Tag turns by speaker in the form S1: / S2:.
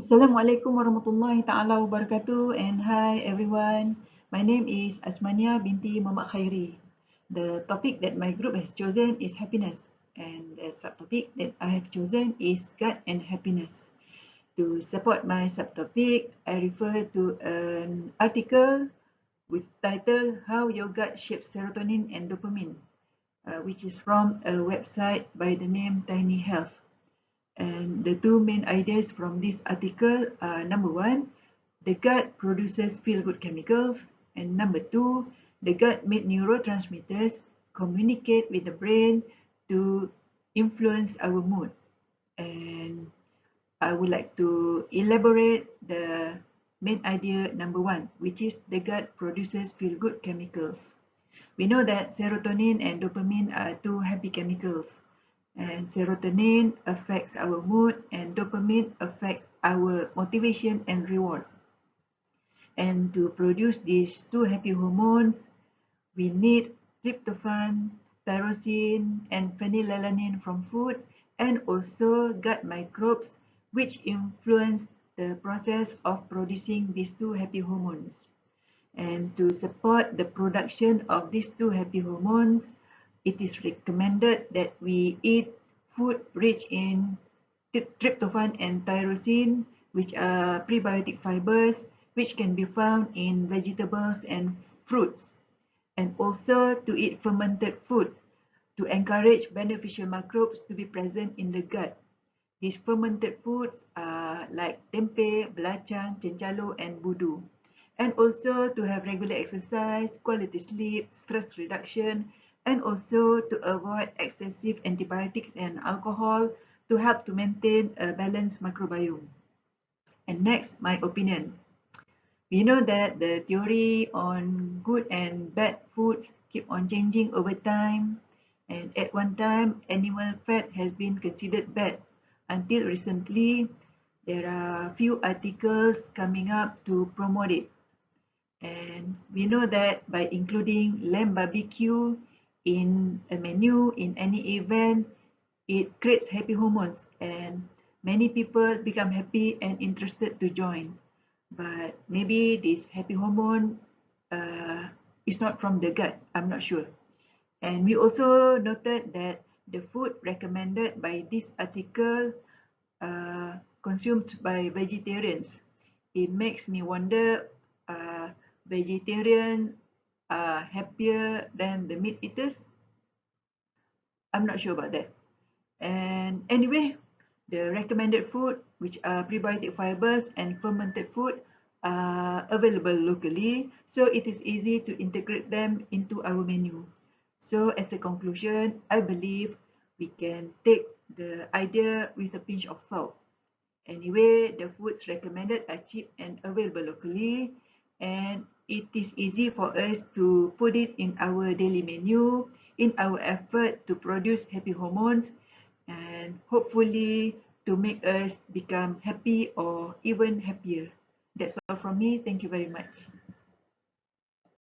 S1: Assalamualaikum warahmatullahi taala wabarakatuh, and hi everyone. My name is Asmania binti Muhammad Khairi. The topic that my group has chosen is happiness, and the subtopic that I have chosen is gut and happiness. To support my subtopic, I refer to an article with title How Your Gut Shapes Serotonin and Dopamine, which is from a website by the name Tiny Health. And the two main ideas from this article are: number one, the gut produces feel-good chemicals, and number two, the gut-made neurotransmitters communicate with the brain to influence our mood. And I would like to elaborate the main idea number one, which is the gut produces feel-good chemicals. We know that serotonin and dopamine are two happy chemicals. And serotonin affects our mood, and dopamine affects our motivation and reward. And to produce these two happy hormones, we need tryptophan, tyrosine, and phenylalanine from food, and also gut microbes, which influence the process of producing these two happy hormones. And to support the production of these two happy hormones, it is recommended that we eat food rich in tryptophan and tyrosine, which are prebiotic fibers, which can be found in vegetables and fruits. And also to eat fermented food to encourage beneficial microbes to be present in the gut. These fermented foods are like tempe, belacan, cincalo, and budu. And also to have regular exercise, quality sleep, stress reduction, and also to avoid excessive antibiotics and alcohol to help to maintain a balanced microbiome. And next, my opinion. We know that the theory on good and bad foods keep on changing over time, and at one time, animal fat has been considered bad. Until recently, there are few articles coming up to promote it. And we know that by including lamb barbecue in a menu, in any event, it creates happy hormones, and many people become happy and interested to join. But maybe this happy hormone is not from the gut, I'm not sure. And we also noted that the food recommended by this article consumed by vegetarians. It makes me wonder, vegetarians are happier than the meat eaters? I'm not sure about that. And anyway, the recommended food, which are prebiotic fibers and fermented food, are available locally, so it is easy to integrate them into our menu. So as a conclusion, I believe we can take the idea with a pinch of salt. Anyway, the foods recommended are cheap and available locally, and it is easy for us to put it in our daily menu in our effort to produce happy hormones and hopefully to make us become happy or even happier. That's all from me. Thank you very much.